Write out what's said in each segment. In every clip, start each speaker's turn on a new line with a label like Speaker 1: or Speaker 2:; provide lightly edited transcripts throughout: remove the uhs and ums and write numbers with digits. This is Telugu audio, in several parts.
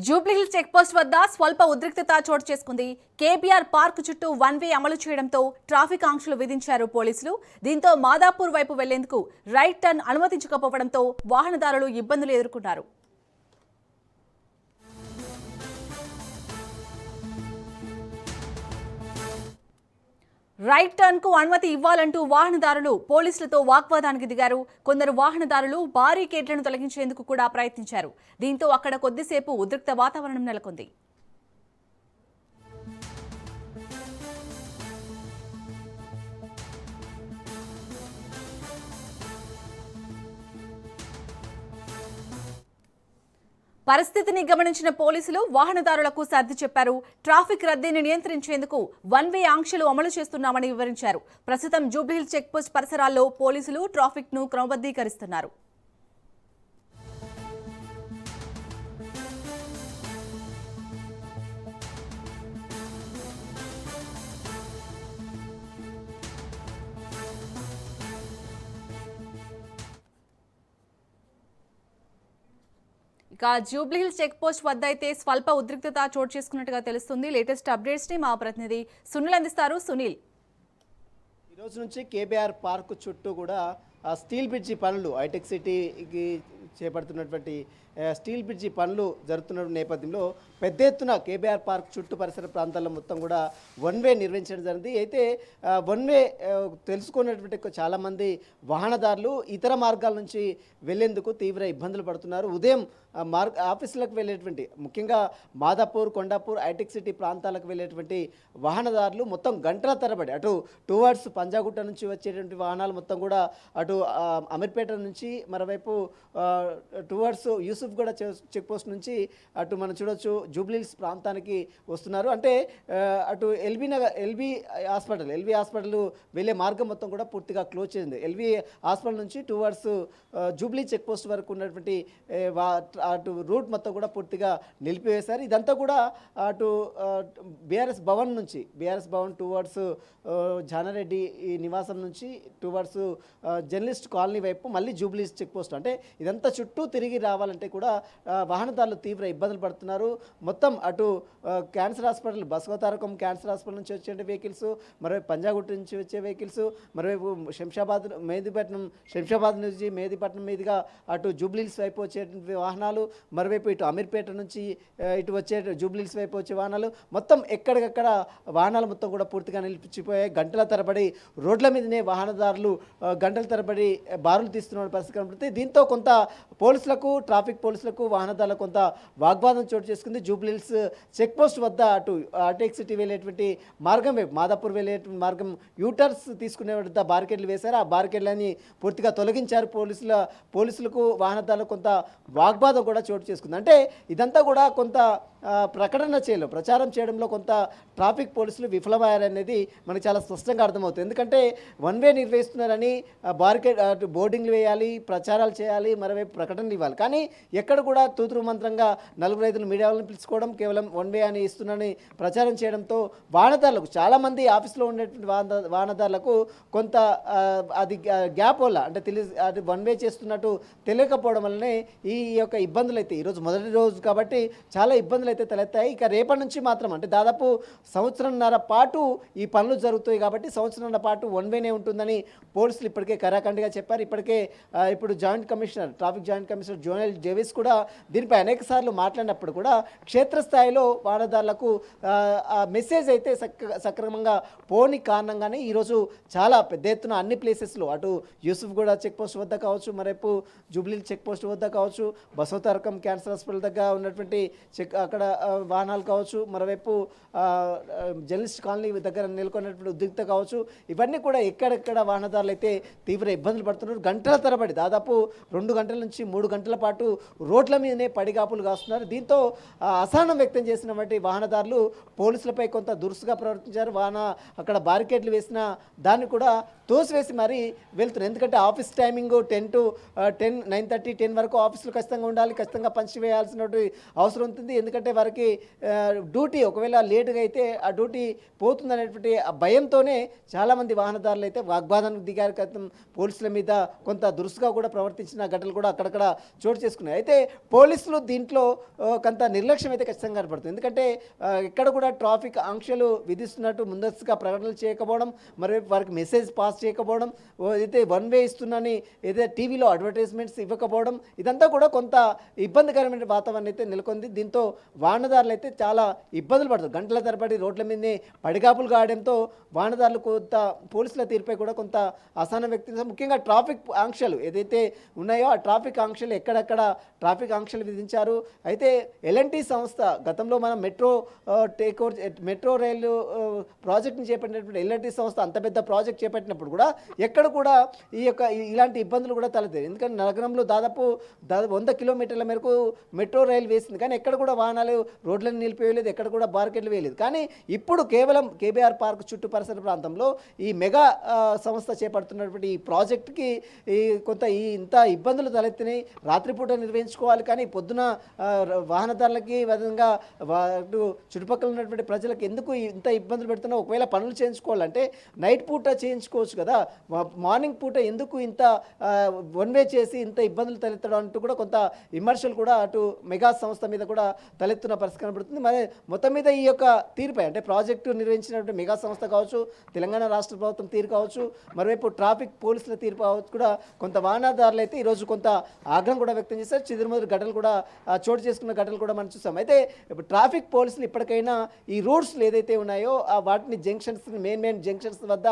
Speaker 1: జూబ్లీహిల్స్ చెక్ పోస్ట్ వద్ద స్వల్ప ఉద్రిక్తత చోటు చేసుకుంది. కేబీఆర్ పార్క్ చుట్టూ వన్ వే అమలు చేయడంతో ట్రాఫిక్ ఆంక్షలు విధించారు పోలీసులు. దీంతో మాదాపూర్ వైపు వెళ్లేందుకు రైట్ టర్న్ అనుమతించకపోవడంతో వాహనదారులు ఇబ్బందులు ఎదుర్కొన్నారు. రైట్ టర్న్ కు అనుమతి ఇవ్వాలంటూ వాహనదారులు పోలీసులతో వాగ్వాదానికి దిగారు. కొందరు వాహనదారులు బారికేడ్లను తొలగించేందుకు కూడా ప్రయత్నించారు. దీంతో అక్కడ కొద్దిసేపు ఉద్రిక్త వాతావరణం నెలకొంది. పరిస్థితిని గమనించిన పోలీసులు వాహనదారులకు సర్ది చెప్పారు. ట్రాఫిక్ రద్దీని నియంత్రించేందుకు వన్ వే ఆంక్షలు అమలు చేస్తున్నామని వివరించారు. ప్రస్తుతం జూబ్లీహిల్స్ చెక్ పోస్ట్ పరిసరాల్లో పోలీసులు ట్రాఫిక్ ను క్రమబద్ధీకరిస్తున్నారు. ఇక జూబ్లీహిల్స్ చెక్ పోస్ట్ వద్ద అయితే స్వల్ప ఉద్రిక్తత చోటు చేసుకున్నట్టుగా తెలుస్తుంది. లేటెస్ట్ అప్డేట్స్ ని మా ప్రతినిధి సునీల్ అందిస్తారు. సునీల్,
Speaker 2: ఈ రోజు నుంచి కేబీఆర్ పార్క్ చుట్టూ కూడా స్టీల్ బ్రిడ్జి పనులు హైటెక్ సిటీకి చేపడుతున్నటువంటి స్టీల్ బ్రిడ్జి పనులు జరుగుతున్న నేపథ్యంలో పెద్ద ఎత్తున కేబీఆర్ పార్క్ చుట్టూ పరిసర ప్రాంతాల్లో మొత్తం కూడా వన్ వే నిర్వహించడం జరిగింది. అయితే వన్ వే తెలుసుకున్నటువంటి చాలామంది వాహనదారులు ఇతర మార్గాల నుంచి వెళ్లేందుకు తీవ్ర ఇబ్బందులు పడుతున్నారు. ఉదయం ఆఫీసులకు వెళ్ళేటువంటి ముఖ్యంగా మాదాపూర్, కొండాపూర్, హైటెక్ సిటీ ప్రాంతాలకు వెళ్ళేటువంటి వాహనదారులు మొత్తం గంటల తరబడి అటు టువర్డ్స్ పంజాగుట్ట నుంచి వచ్చేటువంటి వాహనాలు మొత్తం కూడా అటు అమీర్పేట నుంచి మరోవైపు టువర్డ్స్ యూసుఫ్ గూడ చెక్ పోస్ట్ నుంచి అటు మనం చూడొచ్చు జూబ్లీహిల్స్ ప్రాంతానికి వస్తున్నారు. అంటే అటు ఎల్బీ హాస్పిటల్ వెళ్ళే మార్గం మొత్తం కూడా పూర్తిగా క్లోజ్ చేసింది. ఎల్బీ హాస్పిటల్ నుంచి టువర్డ్స్ జూబ్లీ చెక్ పోస్ట్ వరకు ఉన్నటువంటి అటు రూట్ మొత్తం కూడా పూర్తిగా నిలిపివేశారు. ఇదంతా కూడా అటు బీఆర్ఎస్ భవన్ టువర్డ్స్ జానారెడ్డి ఈ నివాసం నుంచి టువర్డ్స్ జర్నలిస్ట్ కాలనీ వైపు మళ్ళీ జూబ్లీస్ చెక్ పోస్ట్, అంటే ఇదంతా చుట్టూ తిరిగి రావాలంటే కూడా వాహనదారులు తీవ్ర ఇబ్బందులు పడుతున్నారు. మొత్తం అటు cancer hospital, Basavatarakam cancer hospital నుంచి వచ్చే వెహికల్స్, మరోవైపు పంజాగుట్ట నుంచి వచ్చే వెహికల్స్, మరోవైపు శంషాబాద్ నుంచి మెహదీపట్నం మీదుగా అటు జూబ్లీహిల్స్ వైపు వచ్చేటువంటి వాహనాలు, మరోవైపు ఇటు అమీర్పేట నుంచి ఇటు వచ్చే జూబ్లీహిల్స్ వైపు వచ్చే వాహనాలు, మొత్తం ఎక్కడికక్కడ వాహనాలు మొత్తం కూడా పూర్తిగా నిలిచిపోయాయి. గంటల తరబడి రోడ్ల మీదనే వాహనదారులు గంటల తరబడి బారులు తీస్తున్న పరిస్థితి కనబడుతుంది. దీంతో కొంత ట్రాఫిక్ పోలీసులకు వాహనదారులకు కొంత వాగ్వాదం చోటు చేసుకుంది. జూబ్లీహిల్స్ చెక్ పోస్ట్ వద్ద అటు హైటెక్ సిటీ వెళ్ళేటువంటి మార్గం వైపు మాదాపూర్ వెళ్ళేటువంటి మార్గం యూటర్స్ తీసుకునే వద్ద బారికేడ్లు వేశారు. ఆ బారికేడ్లని పూర్తిగా తొలగించారు. పోలీసులకు వాహనదారులకు కొంత వాగ్వాదం కూడా చోటు చేసుకుంది. అంటే ఇదంతా కూడా కొంత ప్రచారం చేయడంలో కొంత ట్రాఫిక్ పోలీసులు విఫలమయ్యారనేది మనకు చాలా స్పష్టంగా అర్థమవుతుంది. ఎందుకంటే వన్ వే నిర్వహిస్తున్నారని బారికేడ్ బోర్డింగ్లు వేయాలి, ప్రచారాలు చేయాలి, మరోవైపు ప్రకటనలు ఇవ్వాలి. కానీ ఎక్కడ కూడా తూతురు మంత్రంగా 4 రైతులు మీడియా వాళ్ళని పిలుచుకోవడం, కేవలం వన్ వే అని ఇస్తున్నారని ప్రచారం చేయడంతో వాహనదారులకు చాలామంది ఆఫీస్లో ఉండేటువంటి వాహనదారులకు కొంత అది గ్యాప్ వల్ల, అంటే అది వన్ వే చేస్తున్నట్టు తెలియకపోవడం వల్లనే ఈ యొక్క ఇబ్బందులు అయితే ఈరోజు మొదటి రోజు కాబట్టి చాలా ఇబ్బందులు అయితే తలెత్తాయి. ఇక రేపటి నుంచి మాత్రం అంటే దాదాపు సంవత్సరంన్నర పాటు ఈ పనులు జరుగుతాయి కాబట్టి సంవత్సరంన్నర పాటు వన్ వేనే ఉంటుందని పోలీసులు ఇప్పటికే కరాఖండిగా చెప్పారు. ఇప్పుడు ట్రాఫిక్ జాయింట్ కమిషనర్ జోనల్ జేవిస్ కూడా దీనిపై అనేక సార్లు మాట్లాడినప్పుడు కూడా క్షేత్రస్థాయిలో వాహనదారులకు మెసేజ్ అయితే సక్రమంగా పోని కారణంగానే ఈరోజు చాలా పెద్ద ఎత్తున అన్ని ప్లేసెస్లో అటు యూసుఫ్ గూడ చెక్ పోస్ట్ వద్ద కావచ్చు, మరోవైపు జూబ్లీహిల్స్ చెక్ పోస్ట్ వద్ద కావచ్చు, బసవతారకం క్యాన్సర్ హాస్పిటల్ దగ్గర ఉన్నటువంటి అక్కడ వాహనాలు కావచ్చు, మరోవైపు జర్నలిస్ట్ కాలనీ దగ్గర నెలకొన్నటువంటి ఉద్రిక్త కావచ్చు, ఇవన్నీ కూడా ఎక్కడెక్కడ వాహనదారులు అయితే తీవ్ర ఇబ్బందులు పడుతున్నారు. గంటల తరబడి దాదాపు 2 గంటల నుంచి 3 గంటల పాటు రోడ్ల మీదనే పడిగాపులు కాస్తున్నారు. దీంతో అసహనం వ్యక్తం చేసినటువంటి వాహనదారులు పోలీసులపై కొంత దురుసుగా ప్రవర్తించారు. అక్కడ బారికేడ్లు వేసిన దాన్ని కూడా తోసివేసి మరీ వెళ్తున్నారు. ఎందుకంటే ఆఫీస్ టైమింగ్ 9:30 10 వరకు ఆఫీసులు ఖచ్చితంగా ఉండాలి, ఖచ్చితంగా పంచి వేయాల్సిన అవసరం ఉంటుంది. ఎందుకంటే వారికి డ్యూటీ ఒకవేళ లేటుగా అయితే ఆ డ్యూటీ పోతుందనేటువంటి ఆ భయంతోనే చాలామంది వాహనదారులు అయితే వాగ్వాదానికి దిగారు. క్రితం పోలీసుల మీద కొంత దురుసుగా కూడా ప్రవర్తించిన ఘటనలు కూడా అక్కడక్కడ చోటు చేసుకున్నాయి. అయితే పోలీసులు దీంట్లో కొంత నిర్లక్ష్యం అయితే ఖచ్చితంగా కనపడుతుంది. ఎందుకంటే ఇక్కడ కూడా ట్రాఫిక్ ఆంక్షలు విధిస్తున్నట్టు ముందస్తుగా ప్రకటనలు చేయకపోవడం, మరోవైపు వారికి మెసేజ్ పాస్ చేయకపోవడం, అయితే వన్ వే ఇస్తున్నాని ఏదైతే టీవీలో అడ్వర్టైజ్మెంట్స్ ఇవ్వకపోవడం, ఇదంతా కూడా కొంత ఇబ్బందికరమైన వాతావరణం అయితే నెలకొంది. దీంతో వాహనదారులు అయితే చాలా ఇబ్బందులు పడుతుంది. గంటల తరబడి రోడ్ల మీదనే పడిగాపులు కావడంతో వాహనదారులు కొంత పోలీసుల తీరుపై కూడా కొంత అసహనం వ్యక్తం, ముఖ్యంగా ట్రాఫిక్ ఆంక్షలు ఏదైతే ఉన్నాయో ఆ ట్రాఫిక్ ఆంక్షలు ఎక్కడెక్కడ ట్రాఫిక్ ఆంక్షలు విధించారు. అయితే ఎల్ఎన్టీ సంస్థ గతంలో మనం మెట్రో రైలు ప్రాజెక్ట్ని చేపట్టినప్పుడు ఎల్ఎన్టీ సంస్థ అంత పెద్ద ప్రాజెక్ట్ చేపట్టినప్పుడు కూడా ఎక్కడ కూడా ఇలాంటి ఇబ్బందులు కూడా తలెత్తాయి. ఎందుకంటే నగరంలో దాదాపు 100 కిలోమీటర్ల మేరకు మెట్రో రైలు వేసింది, కానీ ఎక్కడ కూడా వాహనాలు రోడ్లను నిలిపివేయలేదు, ఎక్కడ కూడా బార్కెట్లు వేయలేదు. కానీ ఇప్పుడు కేవలం కేబీఆర్ పార్క్ చుట్టూ పరిసర ప్రాంతంలో ఈ మెగా సంస్థ చేపడుతున్నటువంటి ఈ ప్రాజెక్టుకి కొంత ఇంత ఇబ్బందులు తలెత్తినాయి. రాత్రిపూట నిర్వహించుకోవాలి, కానీ పొద్దున వాహనదారులకి విధంగా చుట్టుపక్కల ఉన్నటువంటి ప్రజలకు ఎందుకు ఇంత ఇబ్బందులు పెడుతున్నా? ఒకవేళ పనులు చేయించుకోవాలంటే నైట్ పూట చేయించుకోవచ్చు కదా, మార్నింగ్ పూట ఎందుకు ఇంత వన్ వే చేసి ఇంత ఇబ్బందులు తలెత్తడం అంటూ కూడా కొంత విమర్శలు కూడా అటు మెగా సంస్థ మీద కూడా తలెత్తున్న పరిస్థితి కనబడుతుంది. మరి మొత్తం మీద ఈ యొక్క తీరుపై అంటే ప్రాజెక్టు నిర్వహించినటువంటి మెగా సంస్థ కావచ్చు, తెలంగాణ రాష్ట్ర ప్రభుత్వం తీరు కావచ్చు, మరోవైపు ట్రాఫిక్ పోలీసుల తీరు కావచ్చు కూడా కొంత వాహనదారులు అయితే ఈరోజు కొంత ఆగ్రహం కూడా వ్యక్తం చేశారు. చిదురుమదురు ఘటనలు కూడా చోటు చేసుకున్న ఘటనలు కూడా మనం చూసాం. అయితే ట్రాఫిక్ పోలీసులు ఇప్పటికైనా ఈ రూట్స్లు ఏదైతే ఉన్నాయో వాటిని జంక్షన్స్ మెయిన్ జంక్షన్స్ వద్ద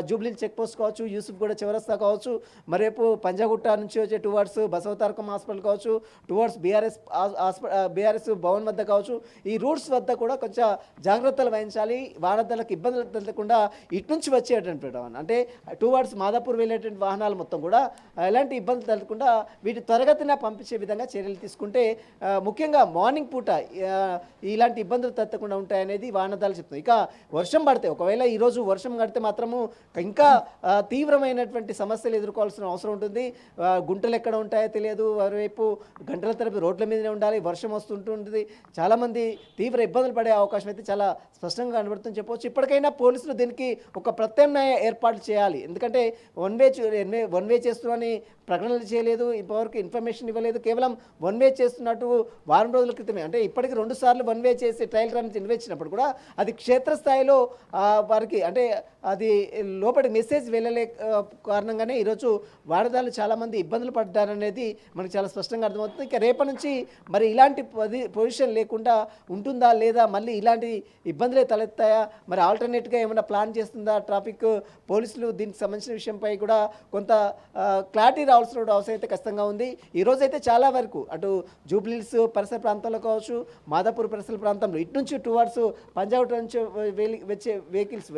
Speaker 2: జూబ్లీ చెక్ పోస్ట్ కావచ్చు, యూసుఫ్ కూడా చౌరస్తా కావచ్చు, మరేపు పంజాగుట్ట నుంచి వచ్చే టువర్డ్స్ బసవతారకం హాస్పిటల్ కావచ్చు, టువర్డ్స్ బీఆర్ఎస్ భవన్ వద్ద కావచ్చు, ఈ రూట్స్ వద్ద కూడా కొంచెం జాగ్రత్తలు వహించాలి. వాహనదారులకు ఇబ్బందులు తగ్గకుండా ఇటు నుంచి వచ్చేటువంటి అంటే టువర్డ్స్ మాదాపూర్ వెళ్ళేటువంటి వాహనాలు మొత్తం కూడా ఎలాంటి ఇబ్బందులు తగ్గకుండా వీటి త్వరగతిన పంపించే విధంగా చర్యలు తీసుకుంటే ముఖ్యంగా మార్నింగ్ పూట ఇలాంటి ఇబ్బందులు తగ్గకుండా ఉంటాయనేది వాహనదారులు చెప్తున్నారు. ఇక వర్షం పడితే ఒకవేళ ఈరోజు వర్షం పడితే మాత్రము ఇంకా తీవ్రమైనటువంటి సమస్యలు ఎదుర్కోవాల్సిన అవసరం ఉంటుంది. గుంటలు ఎక్కడ ఉంటాయో తెలియదు, మరోవైపు గంటల తరబడి రోడ్ల మీదనే ఉండాలి, వర్షం వస్తుంటుంది, చాలామంది తీవ్ర ఇబ్బందులు పడే అవకాశం అయితే చాలా స్పష్టంగా కనబడుతుందని చెప్పవచ్చు. ఇప్పటికైనా పోలీసులు దీనికి ఒక ప్రత్యామ్నాయ ఏర్పాటు చేయాలి. ఎందుకంటే వన్ వే చేస్తున్నామని ప్రకటనలు చేయలేదు, ఇప్పటివరకు ఇన్ఫర్మేషన్ ఇవ్వలేదు, కేవలం వన్ వే చేస్తున్నట్టు వారం రోజుల క్రితమే అంటే ఇప్పటికి 2 సార్లు వన్ వే చేసి ట్రయల్ రన్ నిర్వహించినప్పుడు కూడా అది క్షేత్రస్థాయిలో వారికి అంటే అది లోపలి మెసేజ్ వెళ్ళలే కారణంగానే ఈరోజు వారదాలు చాలామంది ఇబ్బందులు పడ్డారనేది మనకు చాలా స్పష్టంగా అర్థమవుతుంది. ఇక రేపటి నుంచి మరి ఇలాంటి పొజిషన్ లేకుండా ఉంటుందా లేదా, మళ్ళీ ఇలాంటి ఇబ్బందులే తలెత్తాయా, మరి ఆల్టర్నేట్గా ఏమైనా ప్లాన్ చేస్తుందా ట్రాఫిక్ పోలీసులు, దీనికి సంబంధించిన విషయంపై కూడా కొంత క్లారిటీ రావాల్సిన అవసరం అయితే ఖచ్చితంగా ఉంది. ఈరోజు అయితే చాలా వరకు అటు జూబ్లీహిల్స్ పరిసర ప్రాంతాల్లో కావచ్చు, మాదాపూర్ పరిసర ప్రాంతంలో ఇటు నుంచి టువర్డ్స్ పంజాగుట్ట నుంచి వచ్చే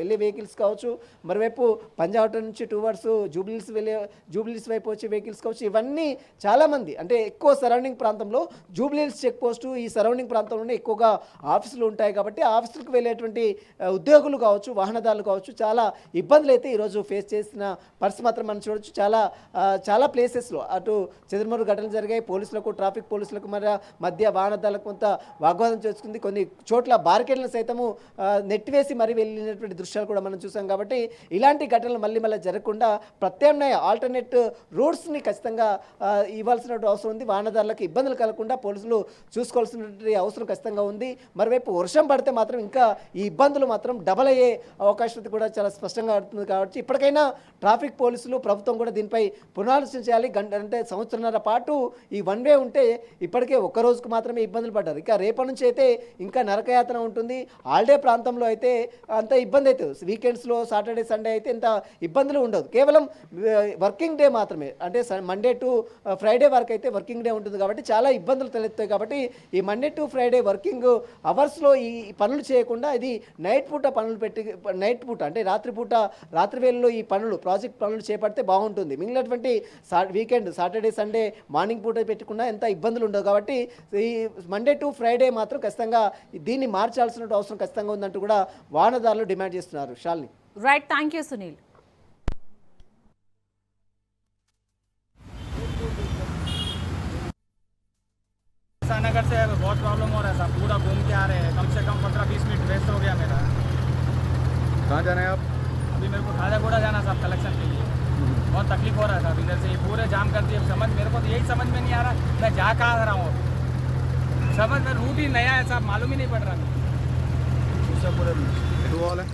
Speaker 2: వెళ్ళే వెహికల్స్ కావచ్చు, మరోవైపు పంజాగుట్ట నుంచి టువర్డ్స్ జూబ్లీహిల్స్ వైపు వచ్చే వెహికల్స్ కావచ్చు, ఇవన్నీ చాలామంది అంటే ఎక్కువ సరౌండింగ్ ప్రాంతంలో జూబ్లీహిల్స్ చెక్ పోస్టు ఈ సరౌండింగ్ ప్రాంతంలోనే ఎక్కువగా ఆఫీసులు ఉంటాయి కాబట్టి ఆఫీసులకు వెళ్ళేటువంటి ఉద్యోగులు కావచ్చు, వాహనదారులు కావచ్చు చాలా ఇబ్బందులు అయితే ఈరోజు ఫేస్ చేసిన పరిస్థితి మాత్రం మనం చూడవచ్చు. చాలా ప్లేసెస్లో అటు చెదురుమరుగు ఘటనలు జరిగాయి. పోలీసులకు ట్రాఫిక్ పోలీసులకు మధ్య వాహనదారులకు కొంత వాగ్వాదం చేసుకుంది. కొన్ని చోట్ల బార్కెట్లను సైతము నెట్టివేసి మరీ వెళ్ళినటువంటి దృశ్యాలు కూడా మనం చూసాం. కాబట్టి ఇలాంటి ఘటనలు మళ్ళీ జరగకుండా ప్రత్యామ్నాయ ఆల్టర్నేట్ రూట్స్ని ఖచ్చితంగా ఇవ్వాల్సిన అవసరం ఉంది. వాహనదారులకు ఇబ్బందులు కలగకుండా పోలీసులు చూసుకోవాల్సినటువంటి అవసరం ఖచ్చితంగా ఉంది. మరోవైపు వర్షం పడితే మాత్రం ఇంకా ఈ ఇబ్బందులు మాత్రం డబల్ అయ్యే అవకాశం కూడా చాలా స్పష్టంగా అవుతుంది. కాబట్టి ఇప్పటికైనా ట్రాఫిక్ పోలీసులు ప్రభుత్వం కూడా దీనిపై పునరాలోచన చేయాలి. అంటే సంవత్సరంన్నర పాటు ఈ వన్ వే ఉంటే ఇప్పటికే ఒక్క రోజుకు మాత్రమే ఇబ్బందులు పడ్డారు. ఇక రేపటి నుంచి అయితే ఇంకా నరకయాతన ఉంటుంది. హాలిడే ప్రాంతంలో అయితే అంత ఇబ్బంది అవుతుంది. వీకెండ్స్లో సాటర్డే సండే అయితే ఇంత ఇబ్బందులు ఉండదు. కేవలం వర్కింగ్ డే మాత్రమే అంటే మండే టు ఫ్రైడే వరకు అయితే వర్కింగ్ డే ఉంటుంది. కాబట్టి చాలా ఇబ్బందులు తలెత్తాయి. కాబట్టి ఈ మండే టు ఫ్రైడే వర్కింగ్ అవర్స్లో ఈ పనులు చేయకుండా ఇది నైట్ పూట పనులు నైట్ పూట అంటే రాత్రి వేళల్లో ఈ ప్రాజెక్ట్ పనులు చేపడితే బాగుంటుంది. మిగిలినటువంటి వీకెండ్ సాటర్డే సండే మార్నింగ్ పూట పెట్టుకున్నా ఎంత ఇబ్బందులు ఉండవు. కాబట్టి ఈ మండే టు ఫ్రైడే మాత్రం ఖచ్చితంగా దీన్ని మార్చాల్సిన అవసరం ఖచ్చితంగా ఉందంటూ కూడా వాహనదారులు డిమాండ్ చేస్తున్నారు. Shalini.
Speaker 1: Right, thank you Sunil.
Speaker 3: नगर से बहुत प्रॉब्लम हो रहा है साहब, पूरा घूम के आ रहे हैं, कम से कम 15-20 मिनट वेस्ट हो गया मेरा।
Speaker 4: कहाँ जाना है आप?
Speaker 3: अभी मेरे को खाजागुड़ा जाना साहब कलेक्शन के लिए, बहुत तकलीफ हो रहा है साहब, इधर से ये पूरे जाम कर दिए। मेरे को तो यही समझ में नहीं आ रहा मैं जा कहाँ रहा हूँ, समझ में रूट ही नया है साहब, मालूम ही नहीं पड़ रहा।
Speaker 4: ఎటు పోవాలి?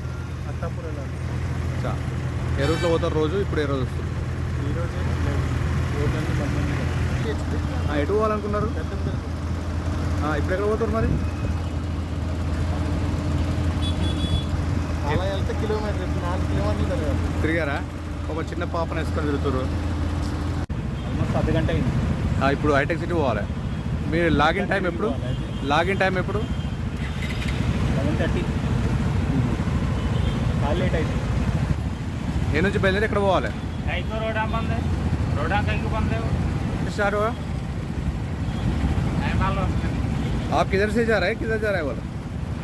Speaker 4: అచ్చా, ఏ రూట్లో పోతారు రోజు? ఇప్పుడు ఏ రోజు వస్తుంది? ఎటు పోవాలనుకున్నారు? ఇప్పుడు ఎక్కడ పోతారు మరి?
Speaker 5: అలా వెళ్తే కిలోమీటర్ 4 కిలోమీటర్లు
Speaker 4: తిరిగారా? ఒక చిన్న పాపను వేసుకొని తిరుగుతారు.
Speaker 3: ఆల్మోస్ట్ అర్ధ గంట అయింది.
Speaker 4: ఇప్పుడు హైటెక్ సిటీ పోవాలి. మీరు లాగిన్ టైం ఎప్పుడు? లాగిన్ టైం ఎప్పుడు?
Speaker 3: 11:30 కాల్ లేట్ అయింది.
Speaker 4: ఏ నుంచి బయలుదేరి ఎక్కడ పోవాలి?
Speaker 3: कहीं तो रोडा बंद है, रोडा कहीं को बंद है वो,
Speaker 4: स्टार्ट हुआ?
Speaker 3: नहीं मालूम।
Speaker 4: आप किधर से जा रहे हैं? किधर जा रहे हैं बोला?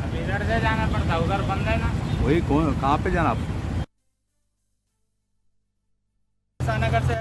Speaker 3: अब इधर से जाना पड़ता, उधर बंद है ना।
Speaker 4: वही कौन, कहाँ पे जाना आप?
Speaker 3: नगर से